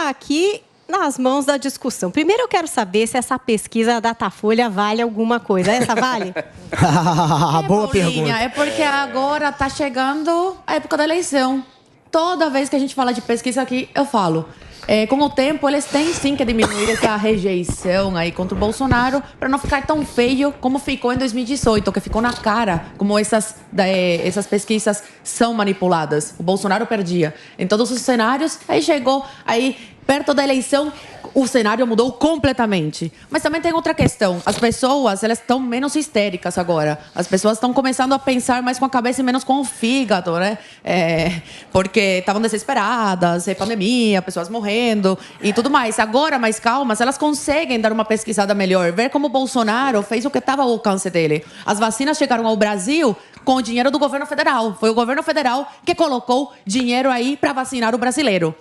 está aqui nas mãos da discussão. Primeiro eu quero saber se essa pesquisa da Datafolha vale alguma coisa. Essa vale? Boa pergunta. É porque agora está chegando a época da eleição. Toda vez que a gente fala de pesquisa aqui, eu falo. Com o tempo, eles têm sim que diminuir essa rejeição aí contra o Bolsonaro para não ficar tão feio como ficou em 2018, que ficou na cara como essas pesquisas são manipuladas. O Bolsonaro perdia em todos os cenários, aí chegou perto da eleição, o cenário mudou completamente. Mas também tem outra questão. As pessoas, elas estão menos histéricas agora. As pessoas estão começando a pensar mais com a cabeça e menos com o fígado, né? Porque estavam desesperadas, pandemia, pessoas morrendo e tudo mais. Agora, mais calmas, elas conseguem dar uma pesquisada melhor, ver como o Bolsonaro fez o que estava ao alcance dele. As vacinas chegaram ao Brasil com o dinheiro do governo federal. Foi o governo federal que colocou dinheiro aí para vacinar o brasileiro.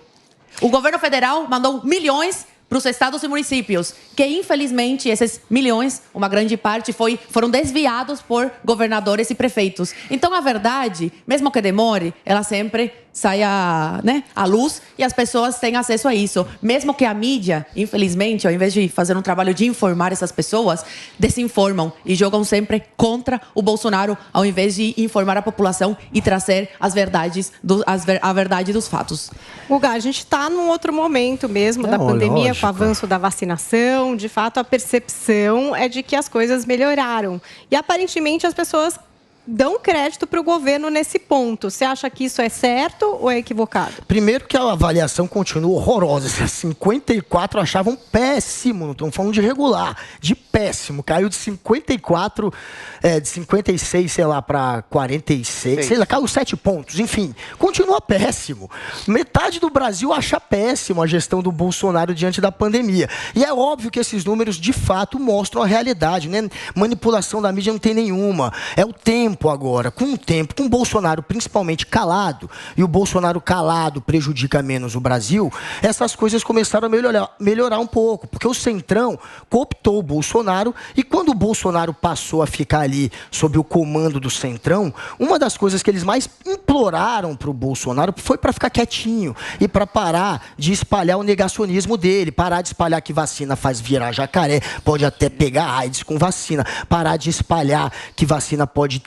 O governo federal mandou milhões para os estados e municípios, que infelizmente esses milhões, uma grande parte, foram desviados por governadores e prefeitos. Então, a verdade, mesmo que demore, ela sempre sai à luz e as pessoas têm acesso a isso. Mesmo que a mídia, infelizmente, ao invés de fazer um trabalho de informar essas pessoas, desinformam e jogam sempre contra o Bolsonaro, ao invés de informar a população e trazer a verdade dos fatos. Guga, a gente está num outro momento mesmo da pandemia, lógico, com o avanço da vacinação. De fato, a percepção é de que as coisas melhoraram. E, aparentemente, as pessoas dão crédito para o governo nesse ponto. Você acha que isso é certo ou é equivocado? Primeiro que a avaliação continua horrorosa. 54 achavam péssimo, não estamos falando de regular, de péssimo. Caiu de 54, de 56, sei lá, para 46, sei lá, caiu 7 pontos. Enfim, continua péssimo. Metade do Brasil acha péssimo a gestão do Bolsonaro diante da pandemia. E é óbvio que esses números, de fato, mostram a realidade, né? Manipulação da mídia não tem nenhuma. É o tempo agora, com o Bolsonaro principalmente calado, e o Bolsonaro calado prejudica menos o Brasil, essas coisas começaram a melhorar um pouco, porque o Centrão cooptou o Bolsonaro, e quando o Bolsonaro passou a ficar ali sob o comando do Centrão, uma das coisas que eles mais imploraram para o Bolsonaro foi para ficar quietinho e para parar de espalhar o negacionismo dele, parar de espalhar que vacina faz virar jacaré, pode até pegar AIDS com vacina, parar de espalhar que vacina pode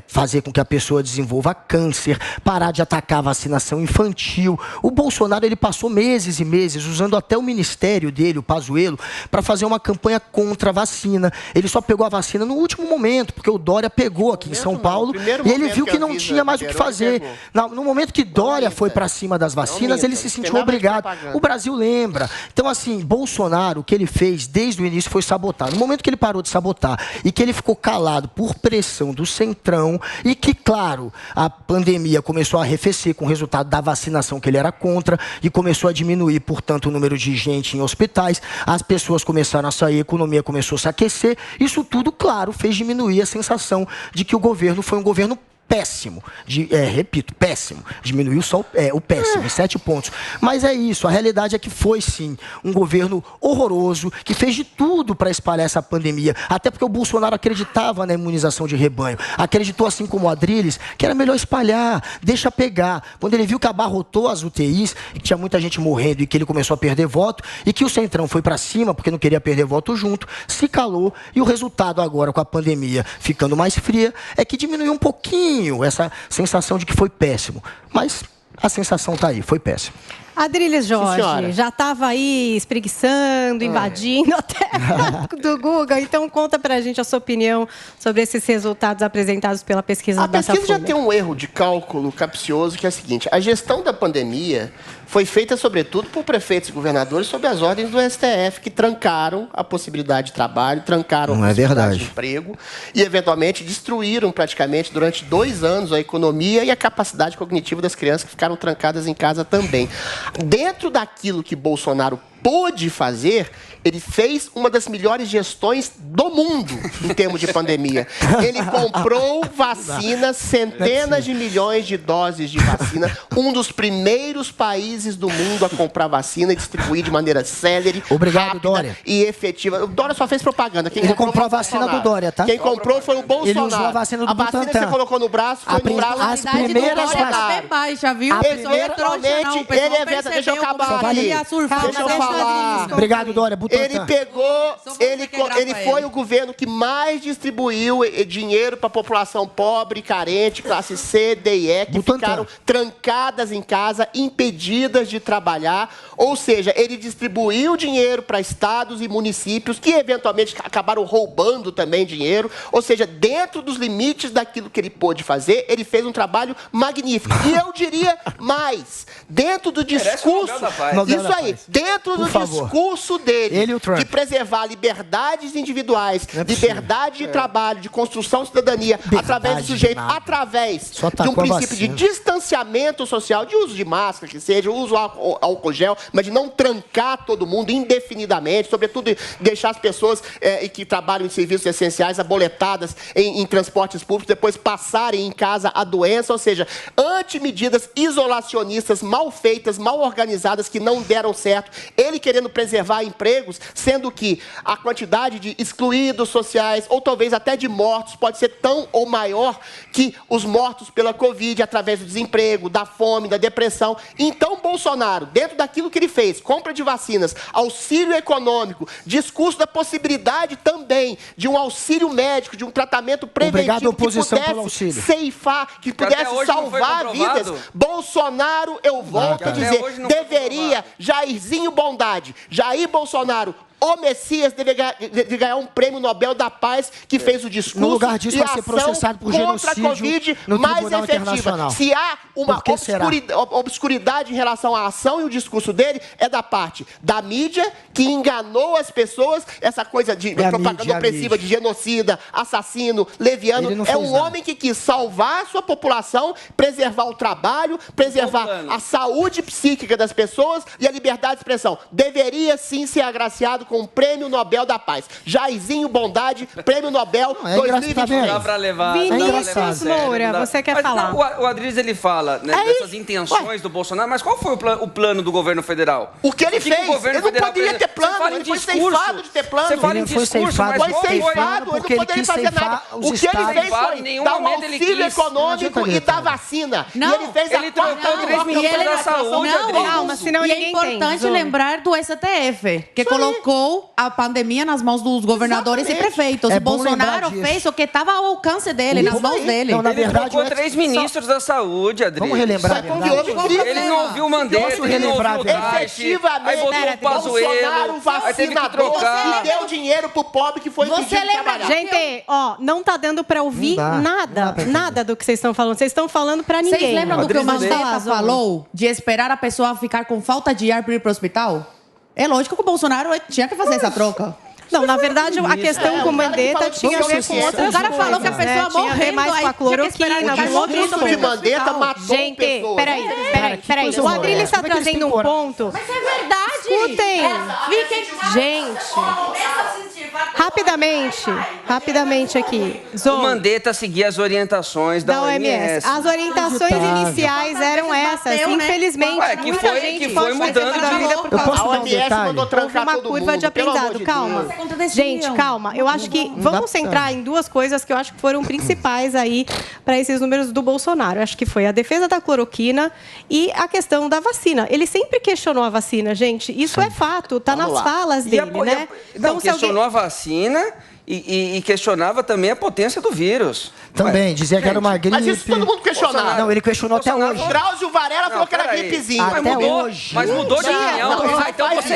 fazer com que a pessoa desenvolva câncer, parar de atacar a vacinação infantil. O Bolsonaro, ele passou meses e meses usando até o ministério dele, o Pazuello, para fazer uma campanha contra a vacina. Ele só pegou a vacina no último momento, porque o Dória pegou aqui em São Paulo e ele viu que não tinha mais o que fazer. No momento que Dória foi para cima das vacinas, ele se sentiu obrigado. O Brasil lembra. Então, assim, Bolsonaro, o que ele fez desde o início foi sabotar. No momento que ele parou de sabotar e que ele ficou calado por pressão do Centrão, e que, claro, a pandemia começou a arrefecer com o resultado da vacinação que ele era contra e começou a diminuir, portanto, o número de gente em hospitais, as pessoas começaram a sair, a economia começou a se aquecer. Isso tudo, claro, fez diminuir a sensação de que o governo foi um governo péssimo, repito, péssimo, diminuiu só o péssimo, em 7 pontos. Mas é isso, a realidade é que foi sim um governo horroroso, que fez de tudo para espalhar essa pandemia, até porque o Bolsonaro acreditava na imunização de rebanho, acreditou, assim como o Adrilles, que era melhor espalhar, deixa pegar. Quando ele viu que abarrotou as UTIs, e que tinha muita gente morrendo e que ele começou a perder voto, e que o Centrão foi para cima porque não queria perder voto junto, se calou, e o resultado agora, com a pandemia ficando mais fria, é que diminuiu um pouquinho essa sensação de que foi péssimo. Mas a sensação está aí, foi péssimo. Adrilles Jorge, já estava aí espreguiçando, invadindo até do Guga. Então, conta pra gente a sua opinião sobre esses resultados apresentados pela pesquisa da Datafolha. A pesquisa já tem um erro de cálculo capcioso, que é o seguinte: a gestão da pandemia foi feita, sobretudo, por prefeitos e governadores sob as ordens do STF, que trancaram a possibilidade de trabalho, trancaram a possibilidade de emprego e, eventualmente, destruíram praticamente durante 2 anos a economia e a capacidade cognitiva das crianças que ficaram trancadas em casa também. Dentro daquilo que Bolsonaro pôde fazer, ele fez uma das melhores gestões do mundo em termos de pandemia. Ele comprou vacinas, centenas de milhões de doses de vacina, um dos primeiros países do mundo a comprar vacina e distribuir de maneira célere, rápida Dória. e efetiva. O Dória só fez propaganda. Ele comprou a vacina do Dória, tá? Quem comprou foi o Bolsonaro. Ele usou a vacina do vacina que você colocou no braço foi no braço. As primeiras vacinas baixa, viu? Eventualmente, ele é verdade. Deixa eu acabar aqui. Deixa eu falar. Obrigado, Dória. Ele pegou, ele foi o governo que mais distribuiu dinheiro para a população pobre, carente, classe C, D e E, que ficaram trancadas em casa, impedidas de trabalhar. Ou seja, ele distribuiu dinheiro para estados e municípios que, eventualmente, acabaram roubando também dinheiro. Ou seja, dentro dos limites daquilo que ele pôde fazer, ele fez um trabalho magnífico. E eu diria mais, dentro do discurso... Isso aí, dentro do discurso dele, de preservar liberdades individuais, liberdade de trabalho, de construção de cidadania, através do sujeito, através de um princípio de distanciamento social, de uso de máscara, que seja, uso álcool gel, mas de não trancar todo mundo indefinidamente, sobretudo deixar as pessoas que trabalham em serviços essenciais aboletadas em transportes públicos, depois passarem em casa a doença, ou seja, anti-medidas isolacionistas mal feitas, mal organizadas, que não deram certo, ele querendo preservar empregos, sendo que a quantidade de excluídos sociais, ou talvez até de mortos, pode ser tão ou maior que os mortos pela Covid, através do desemprego, da fome, da depressão. Então, Bolsonaro, dentro daquilo que ele fez, compra de vacinas, auxílio econômico, discurso da possibilidade também de um auxílio médico, de um tratamento preventivo que pudesse ceifar, que pudesse salvar vidas. Bolsonaro, eu volto a dizer, deveria, Jairzinho Bondade, Jair Bolsonaro, o Messias deve ganhar um prêmio Nobel da Paz, que fez o discurso no lugar disso, e vai ser processado por contra a Covid mais efetiva. Se há uma obscuridade em relação à ação e o discurso dele, é da parte da mídia, que enganou as pessoas, essa coisa de propaganda opressiva, de genocida, assassino, leviano. É um homem que quis salvar a sua população, preservar o trabalho, preservar a saúde psíquica das pessoas e a liberdade de expressão. Deveria sim ser agraciado com o Prêmio Nobel da Paz. Jairzinho Bondade, Prêmio Nobel 2023. Dá pra levar. Vinícius Moura, você quer falar? O Adriles, ele fala dessas intenções do Bolsonaro, mas qual foi o plano do governo federal? O que ele fez? Ele não poderia ter plano, ele foi ceifado de ter plano. Você fala em discurso, mas foi ceifado, ele não poderia fazer nada. O que ele fez foi dar um auxílio econômico e dar vacina. Não, ele fez ele trocou 3 ministros da saúde, Adriles. Calma, senão e é importante lembrar do STF, que colocou a pandemia nas mãos dos governadores e prefeitos. O Bolsonaro fez o que estava ao alcance dele, nas mãos dele. Não, na verdade, ele trocou 3 ministros da saúde, Adriles. Vamos relembrar a verdade. Ele não ouviu o Mandetta, ele não ouviu o Taixe, aí botou o Pazuello, aí teve que trocar. E deu dinheiro pro pobre que foi impedido de trabalhar. Gente, não tá dando pra ouvir nada do que vocês estão falando. Vocês estão falando pra ninguém. Vocês lembram do que o Mandetta falou? De esperar a pessoa ficar com falta de ar para ir pro hospital? É lógico que o Bolsonaro tinha que fazer essa troca. Não, na verdade, a questão com o Mandetta tinha a ver com outras coisas. O cara falou que a pessoa morrendo, mais com a cloroquina. O discurso de Mandetta matou pessoas. Gente, peraí. O Adriles está trazendo um ponto. Mas é verdade. Escutem. Gente, rapidamente aqui. O Mandetta seguia as orientações da OMS. As orientações iniciais eram essas. Infelizmente, muita gente foi mudando a vida por causa A OMS mandou trancar uma curva de aprendizado. Calma. Gente, calma. Eu acho que vamos centrar em duas coisas que eu acho que foram principais aí para esses números do Bolsonaro. Eu acho que foi a defesa da cloroquina e a questão da vacina. Ele sempre questionou a vacina, gente. Isso é fato, está nas falas dele, né? Então, questionou a vacina e questionava também a potência do vírus. Também, dizia que era uma gripe. Mas isso todo mundo questionava. Não, ele questionou até hoje. Drauzio Varela falou que era gripezinha. Até hoje. Mas mudou de opinião. Então você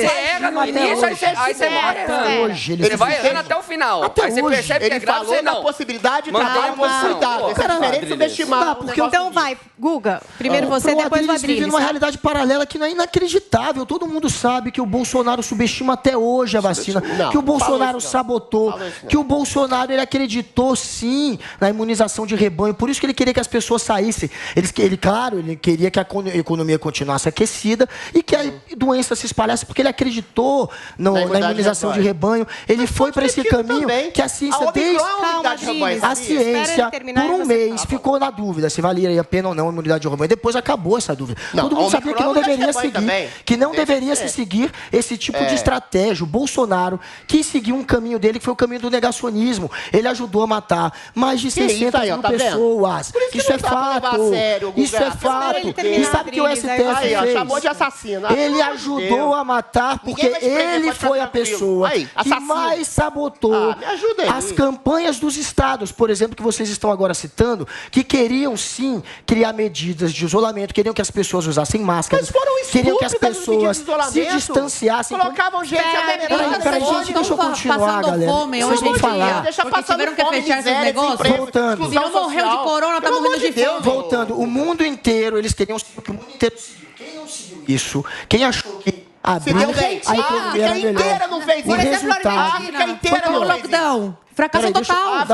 erra no início, aí você morre. Até hoje. Você vai errando até o final. Aí você percebe que é grave, você não. Ele falou da possibilidade de trabalho possibilidade. Essa diferença subestimada. Então vai, Guga. Primeiro você, depois o Adriles. Vive numa realidade paralela que não é inacreditável. Todo mundo sabe que o Bolsonaro subestima até hoje a vacina. Que o Bolsonaro Bolsonaro sabotou, que o Bolsonaro ele acreditou sim na imunização de rebanho, por isso que ele queria que as pessoas saíssem. Ele queria que a economia continuasse aquecida e que a doença se espalhasse, porque ele acreditou na imunização de rebanho. Ele foi para esse caminho que a ciência, por um mês, ficou na dúvida se valia a pena ou não a imunidade de rebanho. Depois acabou essa dúvida. Todo mundo sabia que não deveria seguir, se seguir esse tipo de estratégia. O Bolsonaro quis seguir um caminho dele, que foi o caminho do negacionismo. Ele ajudou a matar mais de 600 mil pessoas. Isso é fato. Isso é fato. E sabe o que o STF fez? Chamou de assassino. Ele ajudou a matar porque ele foi a pessoa que mais sabotou as campanhas dos estados, por exemplo, que vocês estão agora citando, que queriam sim criar medidas de isolamento, queriam que as pessoas usassem máscaras, queriam que as pessoas se distanciassem. Colocavam gente Peraí, gente, deixa eu continuar, galera. Vocês vão falar. Porque tiveram que fechar esses negócios. Voltando. Se não morreu de corona, tá morrendo de fome. Voltando, o mundo inteiro, eles queriam que o mundo inteiro seguiu. Quem não seguiu isso? Quem achou que abriu a economia era melhor? Inteira não fez isso. O resultado. A África inteira no lockdown. Fracasso total.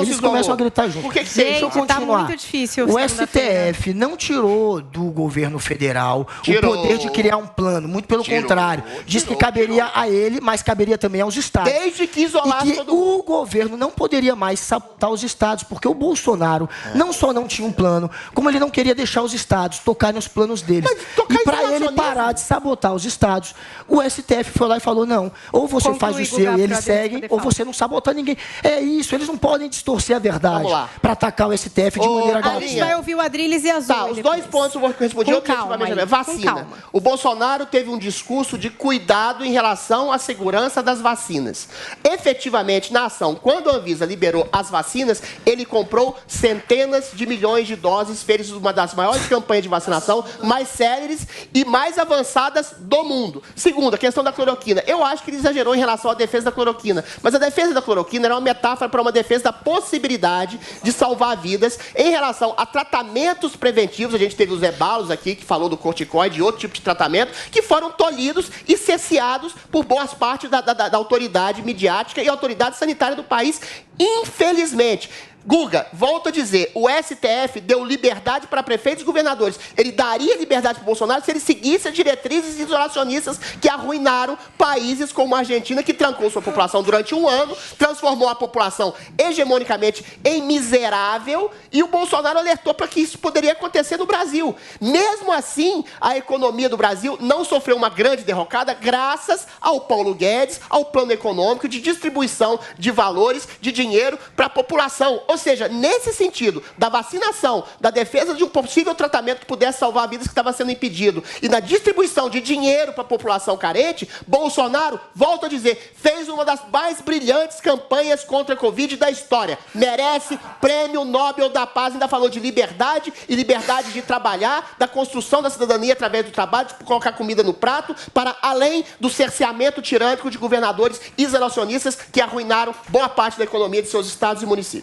Eles começam a gritar junto. Deixa eu continuar. Tá muito difícil. O STF não tirou do governo federal o poder de criar um plano. Muito pelo contrário. Diz que caberia a ele, mas caberia também aos estados. Desde que isolasse todo mundo. O governo não poderia mais sabotar os estados, porque o Bolsonaro não só não tinha um plano, como ele não queria deixar os estados tocarem nos planos deles. E para ele parar de sabotar os estados, o STF foi lá e falou, não, ou você faz o seu e eles seguem, ou você não sabota ninguém. É isso, eles não podem distorcer a verdade para atacar o STF de maneira gratuita. A gente vai ouvir o Adriles e a Zoe. Tá, os dois pontos eu vou responder objetivamente. Vacina. O Bolsonaro teve um discurso de cuidado em relação à segurança das vacinas. Efetivamente, na ação, quando a Anvisa liberou as vacinas, ele comprou centenas de milhões de doses, fez uma das maiores campanhas de vacinação, mais céleres e mais avançadas do mundo. Segundo, a questão da cloroquina. Eu acho que ele exagerou em relação à defesa da cloroquina. Mas a defesa da cloroquina era uma metáfora para uma defesa da possibilidade de salvar vidas em relação a tratamentos preventivos. A gente teve os Ebalos aqui, que falou do corticoide e outro tipo de tratamento, que foram tolhidos e cesseados por boas partes da autoridade midiática e autoridade sanitária do país, infelizmente. Guga, volto a dizer, o STF deu liberdade para prefeitos e governadores. Ele daria liberdade para o Bolsonaro se ele seguisse as diretrizes isolacionistas que arruinaram países como a Argentina, que trancou sua população durante um ano, transformou a população hegemonicamente em miserável, e o Bolsonaro alertou para que isso poderia acontecer no Brasil. Mesmo assim, a economia do Brasil não sofreu uma grande derrocada graças ao Paulo Guedes, ao plano econômico de distribuição de valores, de dinheiro para a população. Ou seja, nesse sentido, da vacinação, da defesa de um possível tratamento que pudesse salvar vidas que estava sendo impedido, e na distribuição de dinheiro para a população carente, Bolsonaro, volto a dizer, fez uma das mais brilhantes campanhas contra a Covid da história. Merece Prêmio Nobel da Paz, ainda falou de liberdade e liberdade de trabalhar, da construção da cidadania através do trabalho, de colocar comida no prato, para além do cerceamento tirânico de governadores isolacionistas que arruinaram boa parte da economia de seus estados e municípios.